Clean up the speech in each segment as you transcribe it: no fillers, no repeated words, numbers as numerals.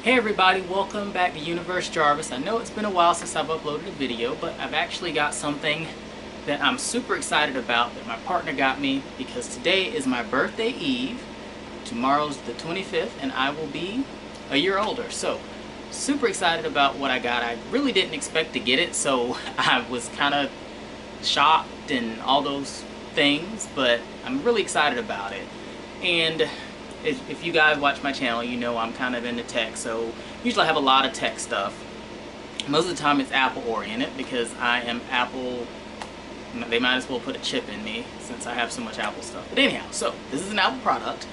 Hey everybody, welcome back to Universe Jarvis. I know it's been a while since I've uploaded a video, but I've actually got something that I'm super excited about that my partner got me because today is my birthday eve. Tomorrow's the 25th and I will be a year older. So, super excited about what I got. I really didn't expect to get it, so I was kind of shocked and all those things, but I'm really excited about it. And if you guys watch my channel, you know I'm kind of into tech, so usually I have a lot of tech stuff. Most of the time it's Apple oriented because I am Apple. They might as well put a chip in me since I have so much Apple stuff. But anyhow, so this is an Apple product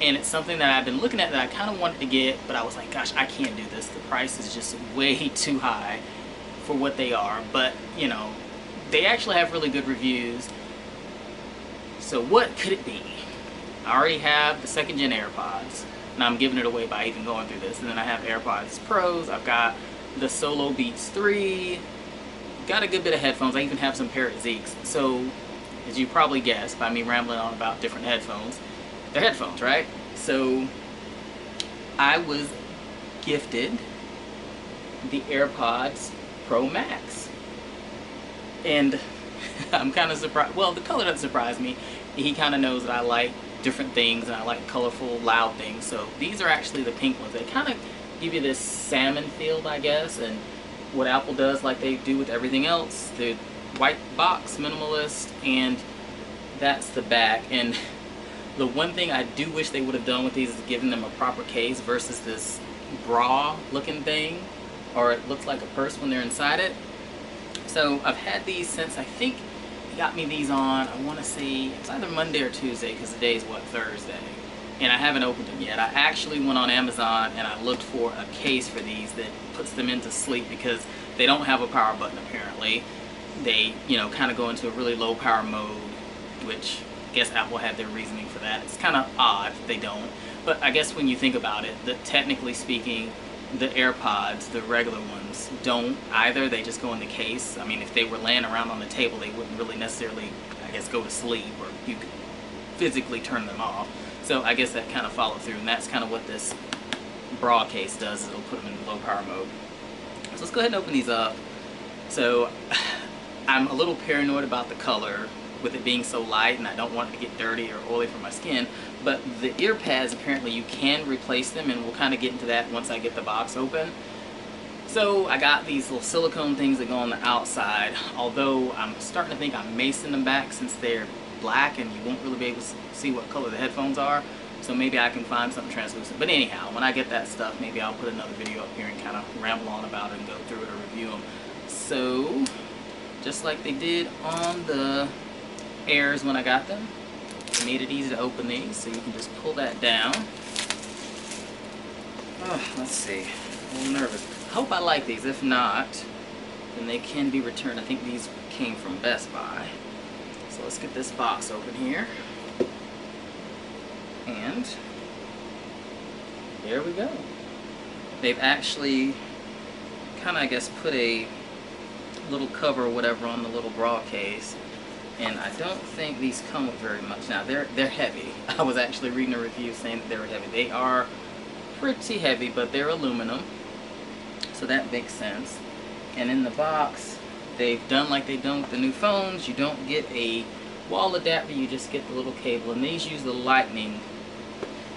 and it's something that I've been looking at that I kind of wanted to get, but I was like, gosh, I can't do this. The price is just way too high for what they are. But, you know, they actually have really good reviews. So what could it be? I already have the second gen AirPods, and I'm giving it away by even going through this. And then I have AirPods Pros, I've got the Solo Beats 3, got a good bit of headphones, I even have some Parrot Zeeks. So, as you probably guessed by me rambling on about different headphones, they're headphones, right? So, I was gifted the AirPods Pro Max. And I'm kind of surprised, well, the color doesn't surprise me. He kind of knows that I like different things and I like colorful, loud things. So these are actually the pink ones. They kind of give you this salmon feel, I guess, and what Apple does like they do with everything else. The white box, minimalist, and that's the back. And the one thing I do wish they would have done with these is given them a proper case versus this bra looking thing, or it looks like a purse when they're inside it. So I've had these since, I think he got me these on, I want to say, it's either Monday or Tuesday because the day is what, Thursday. And I haven't opened them yet. I actually went on Amazon and I looked for a case for these that puts them into sleep because they don't have a power button apparently. They, you know, kind of go into a really low power mode, which I guess Apple had their reasoning for that. It's kind of odd if they don't. But I guess when you think about it, that technically speaking, the AirPods, the regular ones, don't either. They just go in the case. I mean, if they were laying around on the table, they wouldn't really necessarily, I guess, go to sleep, or you could physically turn them off. So I guess that kind of followed through, and that's kind of what this bra case does, is it'll put them in low power mode. So let's go ahead and open these up. So I'm a little paranoid about the color with it being so light, and I don't want it to get dirty or oily for my skin. But the ear pads, apparently you can replace them, and we'll kind of get into that once I get the box open. So I got these little silicone things that go on the outside, although I'm starting to think I may send them back since they're black and you won't really be able to see what color the headphones are. So maybe I can find something translucent. But anyhow, when I get that stuff, maybe I'll put another video up here and kind of ramble on about it and go through it or review them. So, just like they did on the Airs when I got them, it made it easy to open these, so you can just pull that down. Oh, let's see, I'm a little nervous. I hope I like these. If not, then they can be returned. I think these came from Best Buy. So let's get this box open here. And there we go. They've actually kind of, I guess, put a little cover or whatever on the little bra case. And I don't think these come with very much. Now, they're heavy. I was actually reading a review saying that they were heavy. They are pretty heavy, but they're aluminum, so that makes sense. And in the box, they've done like they've done with the new phones. You don't get a wall adapter, you just get the little cable. And these use the lightning.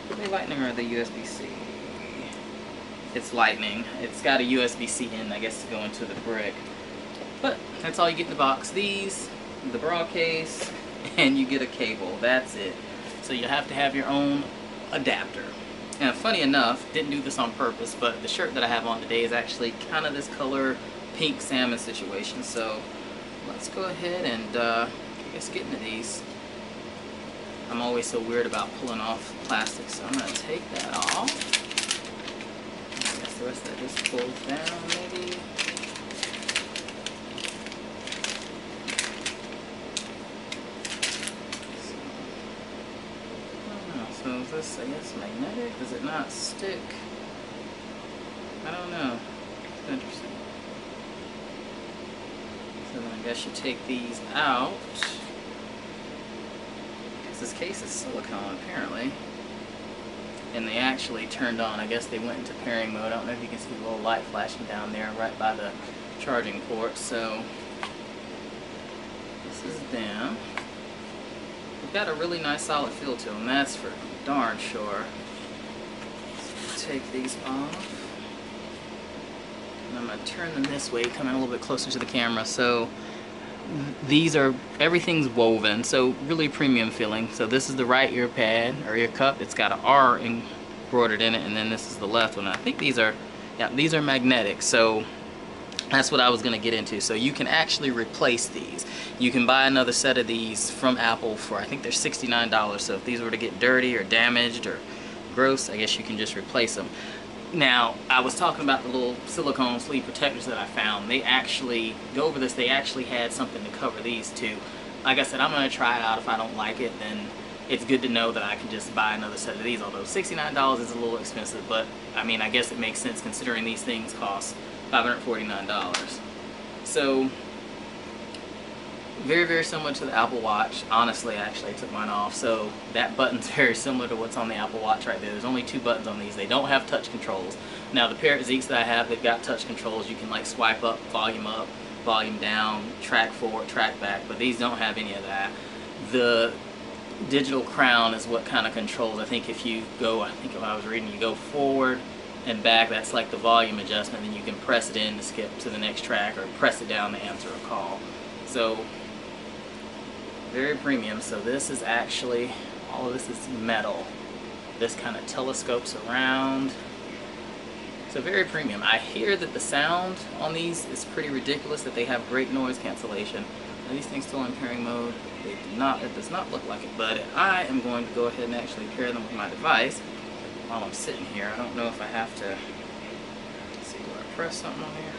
Are they lightning or are they USB-C? It's lightning. It's got a USB-C in, I guess, to go into the brick. But that's all you get in the box. These, the bra case, and you get a cable. That's it. So you have to have your own adapter. And funny enough, didn't do this on purpose, but the shirt that I have on today is actually kind of this color pink salmon situation. So let's go ahead and I guess get into these. I'm always so weird about pulling off plastic, so I'm going to take that off. I guess the rest of that just pulls down maybe. So is this, I guess, magnetic? Does it not stick? I don't know. It's interesting. So then I guess you take these out. Because this case is silicone, apparently. and they actually turned on. I guess they went into pairing mode. I don't know if you can see the little light flashing down there right by the charging port. So this is them. They've got a really nice solid feel to them, that's for darn sure. So take these off. And I'm going to turn them this way, coming a little bit closer to the camera. So these are, everything's woven, so really premium feeling. So this is the right ear pad or ear cup. It's got an R embroidered in it, and then this is the left one. I think these are, yeah, these are magnetic. So that's what I was going to get into. So you can actually replace these. You can buy another set of these from Apple for, I think they're $69. So if these were to get dirty or damaged or gross, I guess you can just replace them. Now, I was talking about the little silicone sleeve protectors that I found. They actually, go over this, they actually had something to cover these too. Like I said, I'm going to try it out. If I don't like it, then it's good to know that I can just buy another set of these. Although $69 is a little expensive, but I mean, I guess it makes sense considering these things cost $549. So, very, very similar to the Apple Watch. Honestly, actually, I took mine off. So that button's very similar to what's on the Apple Watch right there. There's only 2 buttons on these. They don't have touch controls. Now, the pair of Zeeks that I have, they've got touch controls. You can like swipe up, volume down, track forward, track back, but these don't have any of that. The digital crown is what kind of controls. I think if you go, I think if I was reading, you go forward and back, that's like the volume adjustment, then you can press it in to skip to the next track or press it down to answer a call. So very premium. So this is actually, all of this is metal. This kind of telescopes around. So very premium. I hear that the sound on these is pretty ridiculous, that they have great noise cancellation. Are these things still in pairing mode? They do not, it does not look like it, but I am going to go ahead and actually pair them with my device while I'm sitting here. I don't know if I have to, let's see, do I press something on here?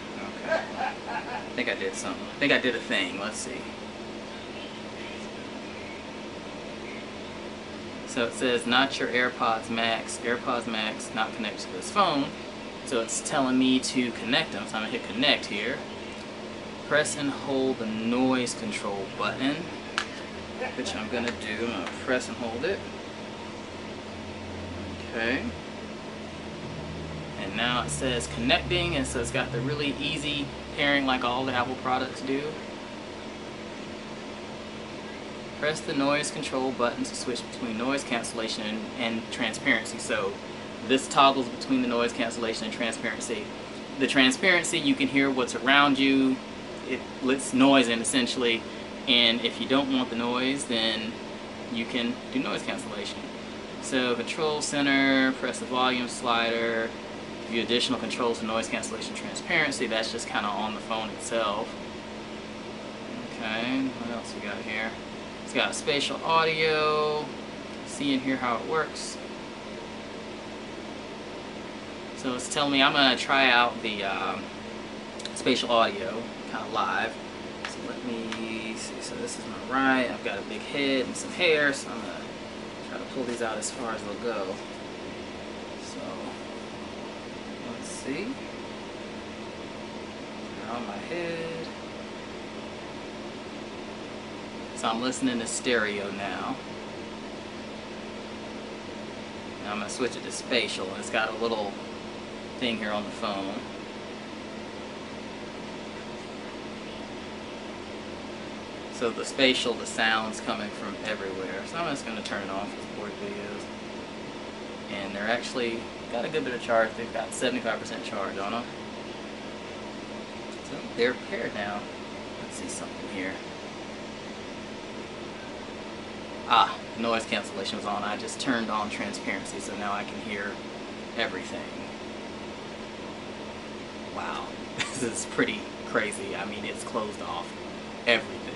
Okay. I think I did something. I think I did a thing. Let's see. So it says not your AirPods Max. AirPods Max not connected to this phone. So it's telling me to connect them. So I'm going to hit connect here. Press and hold the noise control button, which I'm going to do. I'm going to press and hold it. Okay. And now it says connecting, and so it's got the really easy pairing like all the Apple products do. Press the noise control button to switch between noise cancellation and transparency. So this toggles between the noise cancellation and transparency. The transparency, you can hear what's around you. It lets noise in essentially, and if you don't want the noise, then you can do noise cancellation. So control center, press the volume slider, give you additional controls for noise cancellation, transparency. That's just kind of on the phone itself. Okay, what else we got here? It's got spatial audio. See and hear how it works. So it's telling me I'm going to try out the spatial audio kind of live. So let me see. So this is my right. I've got a big head and some hair, so I'm going to try to pull these out as far as they'll go. So let's see. On my head. So I'm listening to stereo now. Now I'm going to switch it to spatial, and it's got a little thing here on the phone. So the spatial, the sound's coming from everywhere. So I'm just going to turn it off for board videos. And they're actually got a good bit of charge. They've got 75% charge on them. So they're paired now. Let's see something here. Ah, noise cancellation was on. I just turned on transparency, so now I can hear everything. Wow, this is pretty crazy. I mean, it's closed off everything.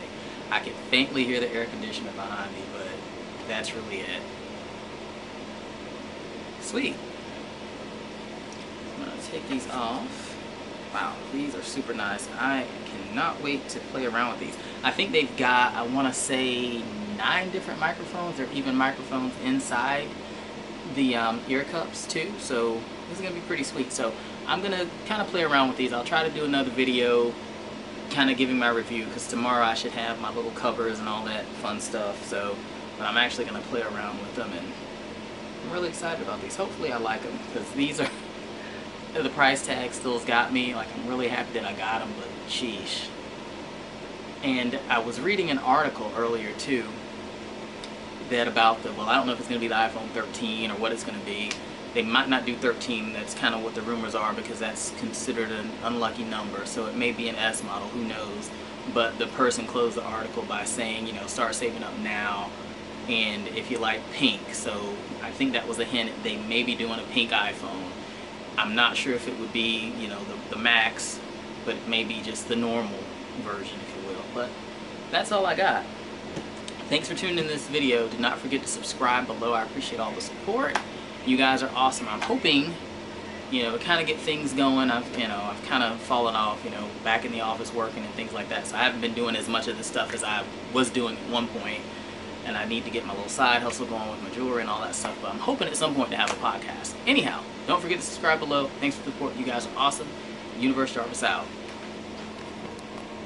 I can faintly hear the air conditioner behind me, but that's really it. Sweet. I'm gonna take these off. Wow, these are super nice. I cannot wait to play around with these. I think they've got, I want to say, 9 different microphones. There are even microphones inside the ear cups too. So this is going to be pretty sweet. So I'm going to kind of play around with these. I'll try to do another video kind of giving my review, because tomorrow I should have my little covers and all that fun stuff. So, but I'm actually going to play around with them and I'm really excited about these. Hopefully I like them, because these are, the price tag still's got me. Like, I'm really happy that I got them, but sheesh. And I was reading an article earlier too, that about the, well, I don't know if it's going to be the iPhone 13 or what it's going to be. They might not do 13, that's kind of what the rumors are, because that's considered an unlucky number, so it may be an S model, who knows. But the person closed the article by saying, you know, start saving up now, and if you like pink. So I think that was a hint they may be doing a pink iPhone. I'm not sure if it would be, you know, the Max, but maybe just the normal version, if you will. But that's all I got. Thanks for tuning in this video. Do not forget to subscribe below. I appreciate all the support. You guys are awesome. I'm hoping, you know, to kind of get things going. I've kind of fallen off, you know, back in the office working and things like that. So I haven't been doing as much of this stuff as I was doing at one point. And I need to get my little side hustle going with my jewelry and all that stuff. But I'm hoping at some point to have a podcast. Anyhow, don't forget to subscribe below. Thanks for the support. You guys are awesome. Universe Jarvis out.